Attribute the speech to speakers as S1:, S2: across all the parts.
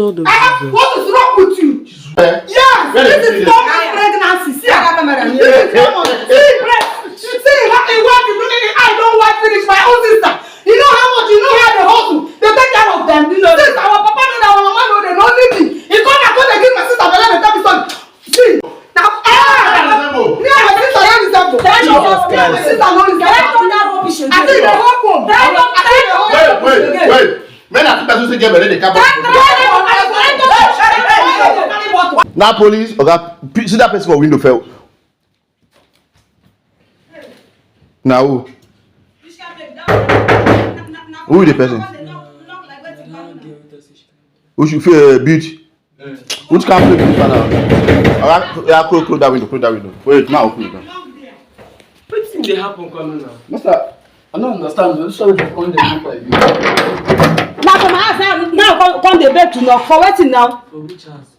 S1: Lord of
S2: What is wrong with you? Yes, this is not my pregnancy. See, I got married. See, what you doing? I don't want to finish my own sister. You know how much you know how they hustle. They take care of them. You know, this our papa and our mama know they don't need me. He come and go they give my sister the let me tell me something. See, now, me and my sister don't resemble. My sister don't resemble. I think the whole home.
S3: Wait. Men are people who get ready to come now police, okay, see that person for window fell. Now who is the person? Who should feel beauty? Which can't play this one now? Alright, yeah, close that window. Wait, now open it down.
S1: What thing they happen coming now?
S4: Master, I don't understand. I'm sorry for calling them like this.
S2: Now come house now come the bed to knock for waiting now.
S1: For which house?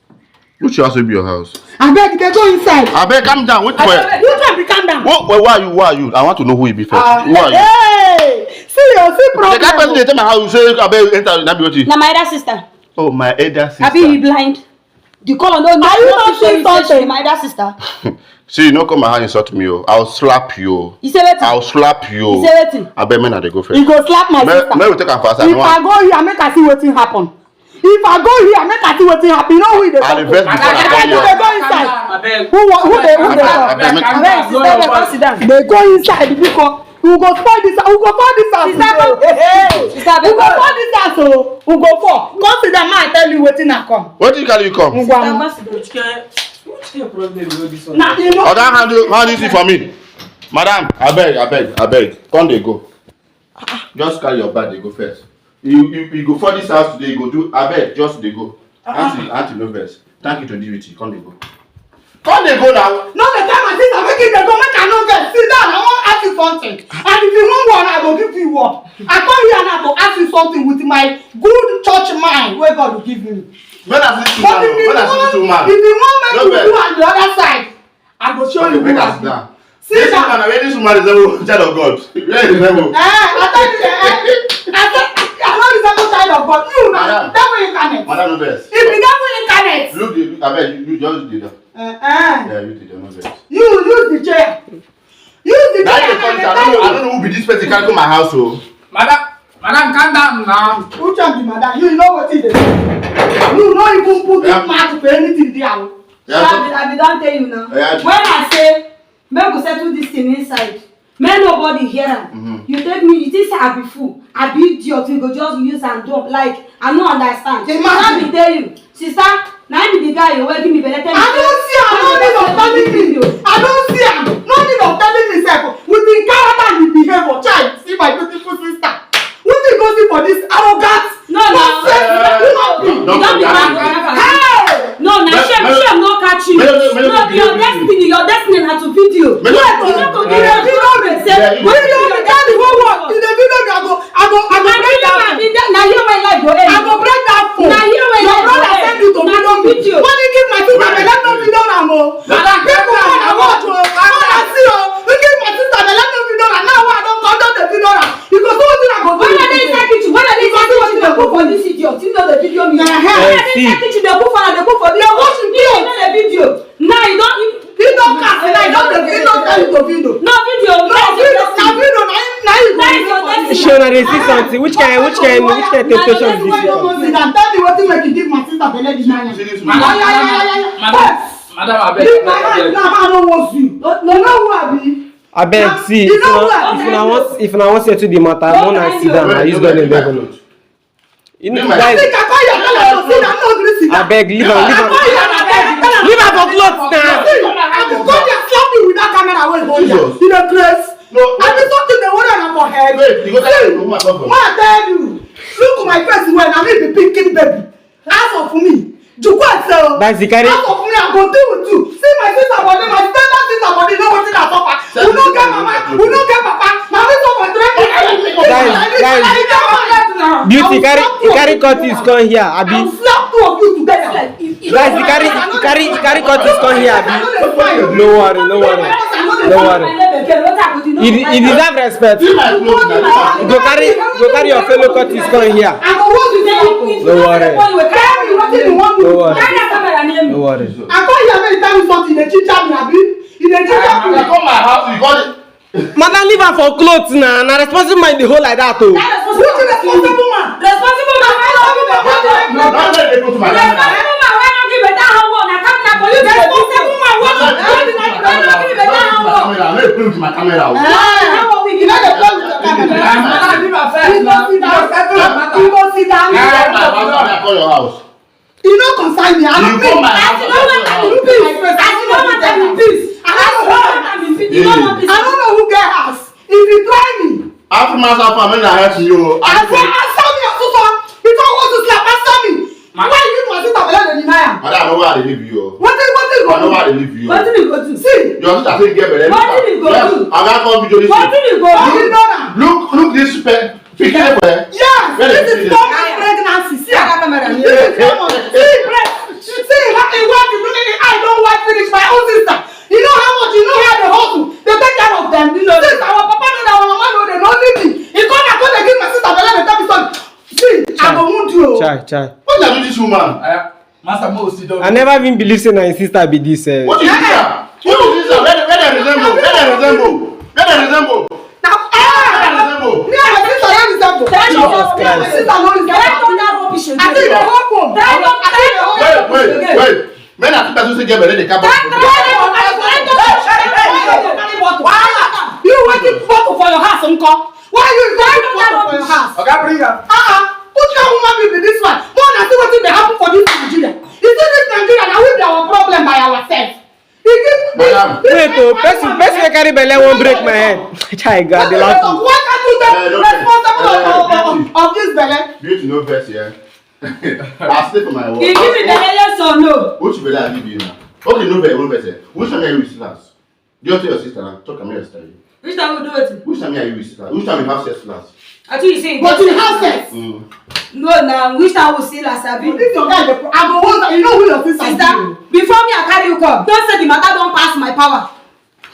S3: Which house will be your house?
S2: I beg they go inside.
S3: I beg, calm down. Wait for it.
S2: You can't be calm down.
S3: Why are you? I want to know who you be first. Who are you?
S2: Hey, see problem.
S3: The guy person they tell me how you say I beg enter na beauty.
S5: Na my elder sister.
S3: Oh, my elder sister.
S5: Abi you blind? The color no.
S2: Are you not saying something?
S5: My elder sister.
S3: See, you no come my hand insult me. I'll slap you.
S5: You say wetin?
S3: I'll slap you.
S5: You say wetin?
S3: I bet men they go first.
S2: You go slap my sister.
S3: May we take am fast.
S2: If I go here, make I see wetin happen. If I go here, make I see wetin happen. You know who they
S3: I'll invest before I come
S2: they
S3: here.
S2: go inside.
S1: Abeg.
S2: Who they
S1: Abeg,
S2: they go inside because we go spoil this. We go spoil this house.
S5: Sister,
S2: We go spoil this house. So we go for. Come sit down, man. Tell you wetin I come.
S3: What did you carry you come?
S1: which kind problem go this one?
S2: Now you know.
S3: Oga hand this for me. Madam, I beg. Come they go. Just carry your bag, they go first. You go for this house today, you go do I beg, just they go. Auntie no verse. Thank you to DVT. Come they go. Come they go now.
S2: No, the time I think I make it they go make I no get. Sit down, I want ask you something. And if you want one, I will give you one. I come here now to ask you something with my good church mind where God will give me.
S3: When I see two man.
S2: If you want make you do on the other side, I go show you who I
S3: sit down.
S2: Sit
S3: This
S2: down.
S3: this woman is a child of God. Where is the devil?
S2: I thought you I'm not the second child of God. You now, devil incarnate.
S3: Madam no verse.
S2: If the devil incarnate.
S3: Look, I beg you just did that. Yeah, you did no verse.
S2: You use the chair. Use the chair.
S3: I don't know who be this person can't come my house so.
S4: Madam, calm down now.
S2: Who can be madam? You know what it is. You know even put this mouth for anything there.
S5: I be don tell you now. When I say make we settle this thing inside, make nobody hear am. You take me, you think say I be fool, I be idiot, you go just use and dump like I no understand. Let me tell you, sister, na him be the guy wey give me belle tell me.
S2: I don't see am. No need of telling me. I don't see am. No need of telling me sef. With the character and the behaviour, child, see my beautiful sister. What you go see for this arrogant?
S5: No. You don't be mad.
S2: Hey!
S5: No, na shame no catch you. No, your destiny na to video.
S2: Wait, you no go give me video me say. When you dey tell the whole world, in the video I go break that phone.
S5: Na here my life go end.
S2: I go break that phone.
S5: Na here my life go end.
S2: Your brother send you to video. When you give my sister, they let no video am o. People wanna watch o. I wanna see o. You give my sister, they let no video am. Now I don conduct the video am. Because wetin I go do.
S5: When are they inside kitchen? When are they inside kitchen? They put for this idiot. You know the video me. When are they inside kitchen? They put for this.
S2: They watch
S5: You know the video. Now you don't.
S2: You don't cast it. I don't the video tell you to video.
S5: No video.
S2: No video. Na video na you go.
S1: Sure, na dey see something. Which kind temptation is this?
S2: Tell me wetin make you give my sister belle this night.
S4: Madam, I beg.
S2: Leave my hand now. I don't want you. No who I be.
S1: Abeg, see, if una wan settle the matter, una sit down and use God and devil. You know, guys. Abeg, leave am. Leave am for clothes now.
S2: I go come here slap you with that camera wey hold you. You dey craze. I be something dey worry am for head.
S3: Wait, you go tell me who I come from.
S2: Ma tell you. Look my face well, na me be pikin baby. As of me, Jukwa
S1: That's the carry.
S2: as of me, I go deal with you. See my sister body, my standard sister body, know wetin I suffer. We no get mama, we no get papa. Na me suffer
S1: Beauty, carry curtains come here, Abi.
S2: I will slap two of you together.
S1: Guys, carry curtains come here, Abi. No worry. You deserve respect. Go carry your fellow curtains come here.
S2: I go hold you
S1: Don't worry.
S2: Tell me what you want to do.
S1: Don't worry.
S5: Carry the camera near me.
S1: Don't worry.
S2: I thought you have tell me something. They teach me, Abi. You dey teach me.
S3: You come my house, you got it.
S1: Madam, leave her for clothes now. Na responsible mind the whole like that oh.
S2: Which is responsible man?
S5: Responsible man, why not give better homework?
S3: No, don't let them go to my camera.
S5: Responsible man, why not give better homework? Na come na for you to responsible man, why not give better homework?
S3: Let me play with my camera.
S2: You know they play with your camera. You go sit down.
S3: I call your house.
S2: You no concern me. I
S3: You
S2: don't
S3: come my
S2: pay.
S3: house.
S2: I don't know who get house. If you try me.
S3: After myself, I'm in the house, you.
S2: I say answer me, Asusa. Before I want to slap, answer me. Why you do my sister better than deny am?
S3: Madam, I know where they live you.
S2: What did
S3: I know where they live you.
S5: What did you go to?
S2: See.
S3: Your sister say get better.
S5: What did you go do?
S3: I got call video this.
S5: What did you go
S2: How
S5: to?
S2: you know that?
S3: Look this picking up there.
S2: Yes.
S3: Where
S2: This
S3: they
S2: is
S3: see
S2: normal pregnancy. See.
S5: I got camera
S2: This
S5: near
S2: is normal. See, breast. See, what you want to do? I don't want finish my own sister. You know how much? You know how they hustle. They take care of them. Since our papa know, our mama know, they don't leave me. He come and go they give my sister belle, they tell me son. See, I go wound you.
S1: Chai.
S3: What you do this woman?
S4: Master Mo, sit down.
S1: I never even believe say my sister be this.
S3: What is this? What is this? Where they resemble? Where they resemble? Where they resemble?
S2: Now,
S3: Where they resemble?
S2: me and my sister don't resemble.
S1: Jesus
S2: Me and my
S1: Christ.
S2: sister don't resemble. I think they hope home.
S3: Wait. Men are people who say get better. They can't.
S2: You waiting bottle for your house, uncle? Why you waiting bottle for your house?
S4: Okay, bring her.
S2: Which kind of woman will be this one? More than see what they happen for this Nigeria. You see this Nigeria now we be our problem by ourselves.
S3: Madam.
S1: Wait oh, person wey carry belle won't break my head. Chai God, the last one.
S2: Why can't you get responsible of this belle?
S3: Beauty no verse here. I stay for my work.
S5: You give me the yes or no?
S3: Which belle I give you now? Okay, no verse. Which time are you with sisters? Do you tell your sister now? Talk to me yesterday.
S5: Which time we do it?
S3: Which time are you with sisters? Which time you have sex last?
S5: I think you say.
S2: But you have sex.
S5: No, now which time we see last Sabi?
S2: This your guy, I go hold you know who your sister is.
S5: Sister, before me I carry you come. Don't say the matter don't pass my power.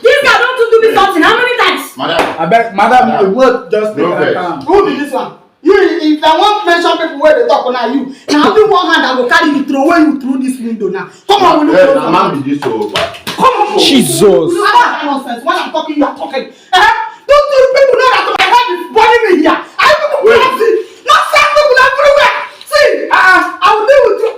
S5: This guy don't do me something. How many times?
S3: Madam.
S4: I beg, madam, the word just
S3: No
S4: take
S3: vex.
S4: her.
S2: Who be this one? You, if I want mention people where they talk now, you. Now only one hand I go carry you throw away you through this window now. Come on, we look close.
S3: Man be this so bad.
S2: Come on.
S1: Jesus.
S2: You know that nonsense. When I'm talking, you are talking. Don't you people know that my head is burning me here? I people crazy. Not some people everywhere. See, I will deal with you.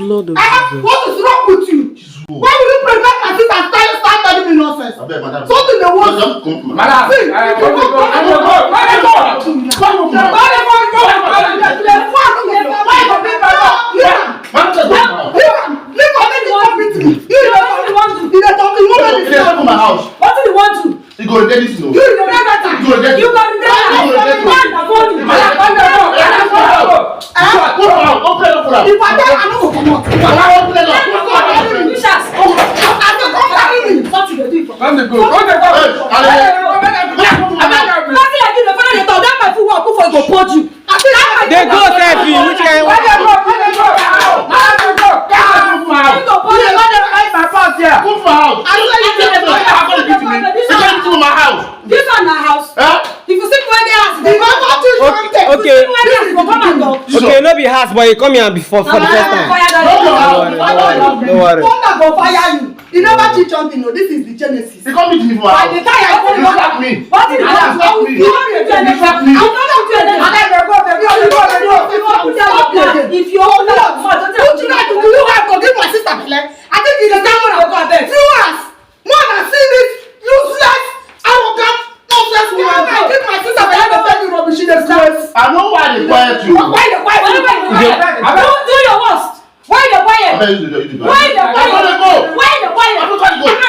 S1: Blood of Jesus.
S2: What is wrong with you? Why will you prevent my sister and start telling me nonsense?
S3: I beg, madam.
S2: Something they want.
S3: Just come to my
S4: Madam,
S2: See,
S3: to my house.
S5: What do you want to?
S3: You go get this no.
S2: you know better.
S3: You go get
S5: You got the
S2: If I die, I no go comot.
S5: Something they do for.
S4: come dey go, come dey go.
S5: Nothing like this. The father they talk. That my food work. Who for go purge you?
S1: They go selfie. Which kind?
S4: Where dey go? Where dey go? Where dey go?
S5: You go purge you.
S4: Where dey hide my pass here?
S3: Go for house. To my house.
S5: This one na house. If you see where they house, they
S1: Okay.
S5: Okay.
S1: No be house, but you come here before for the first time. Don't worry.
S2: Thunder go fire you. You never teach something. No, this is the Genesis.
S3: He come meet me for my
S2: By the
S3: house.
S2: time I
S3: You
S2: go
S3: slap me.
S5: What is
S3: You slap me. You slap me.
S5: If you open up,
S2: What you like to do? You have to give my sister belle. I think it's the time when I go abeg. Viewers, more than see this useless, arrogant, nonsense woman. I give my sister belle to tell you rubbish in the place.
S3: I know why they quiet you.
S2: Why the quiet?
S5: do your worst. Why the
S3: I
S5: quiet?
S3: bet you do.
S5: Why the
S3: I'm gonna go.
S5: quiet? Why the quiet?
S3: I'm gonna go.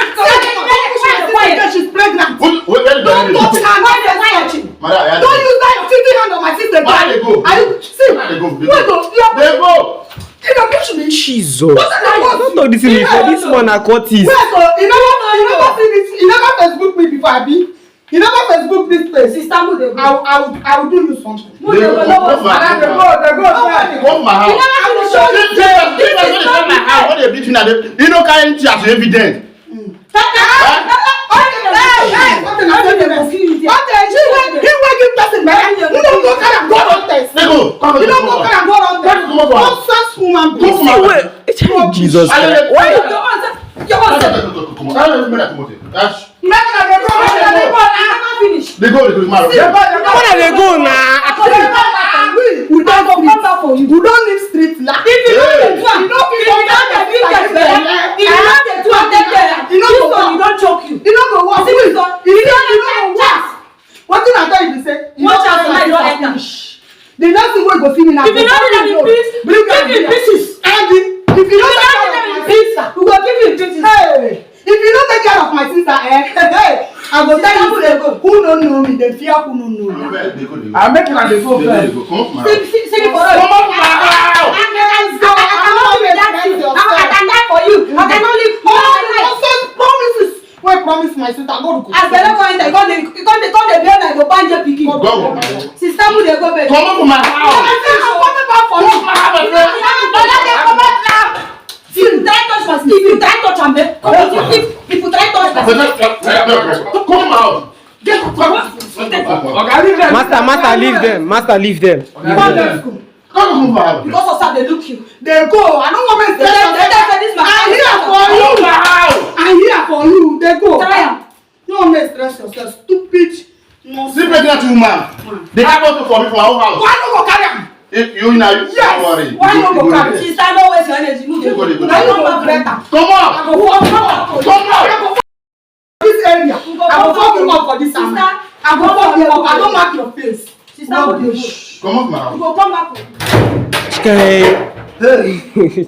S2: She's pregnant.
S3: Where the
S2: Don't
S3: go?
S2: touch her. Why the quiet?
S3: Madam, I had
S2: Don't
S3: to-
S2: use that filthy hand on my sister.
S3: Why they go?
S2: Are you see?
S3: Why they go?
S2: Wait, no, you are
S3: They go.
S2: you don't push me.
S1: Jesus.
S2: What did I want?
S1: Don't talk this in me. For this one, I caught this.
S2: Wait, so you never see this. You never Facebook me before, Abi. You never Facebook this place.
S5: Sister, move the
S2: I will do you something.
S3: They go. Go for
S4: Madam, dey
S3: my
S4: go, dey go.
S2: Nobody.
S3: Go for my house.
S2: I will show you.
S3: What they beat me now? You know, carry it as evidence.
S2: He will give person man. You don't go carry am go test.
S3: They go. Come on,
S2: You don't
S3: go
S2: go
S3: on.
S2: carry am
S1: Jesus Christ. Why?
S5: Your own say.
S3: Come on. Come on. Dash.
S2: Make una dey go. Make una dey go.
S5: I never finish.
S3: They go. Marrow.
S1: Where they go now?
S2: We
S5: I go come back for you.
S2: We don't live street life.
S5: If you know the two,
S2: You know
S5: if you know the two get better, if you know the two get better,
S2: You know
S5: this
S2: go
S5: one you don't choke you.
S2: You know go work.
S5: See this one?
S2: You know go work. What thing I tell you be say?
S5: Watch out for my door enter.
S2: The next thing wey go see me na.
S5: If you know that in peace, we give you in pieces.
S2: And if you know take care of my sister,
S5: We go give you in pieces.
S2: hey, if you no take care of my sister, hey, I go tell you say who no know me, dey fear who no know me.
S3: They go.
S4: I make una dey go first.
S3: Come on.
S5: See me for us.
S3: Come on, Marrow.
S5: I cannot be that thing. I can die for you. I cannot live all my life.
S2: Nonsense promises. Wey promise my sister God go.
S5: As belle go enter, you come dey behave like Obanje pikin.
S3: Go.
S5: Sister mu dey go baby.
S3: Come on, Marrow.
S2: I'm coming back for you.
S5: If you try touch my sister, if you try touch am, if you try touch my sister,
S3: Come out.
S2: Get
S4: Okay, leave them.
S1: Master, leave them.
S3: Come on.
S5: because of say they look you.
S2: They go. I don't want to
S5: They say this man.
S2: I'm here for you. I'm here for you. They go.
S5: Try am.
S2: You don't make stress yourself. Stupid. Nonsense.
S3: See pregnant woman. They have also for me from our own house.
S2: Why no go carry am?
S3: If you now,
S2: Yes.
S3: don't worry.
S2: Why
S3: You
S2: not go carry?
S3: there.
S5: Sister, no waste your energy. Move
S3: They go.
S2: Now you go better.
S3: Come
S2: I
S3: on.
S2: go walk.
S3: Come on.
S2: This area. I go fuck you up for this
S5: Sister,
S2: time. I go fuck you up. I don't mark your face.
S5: Sister,
S2: No,
S5: you
S2: shh.
S3: Come on,
S5: go
S3: Marrow.
S5: come back.
S1: Okay.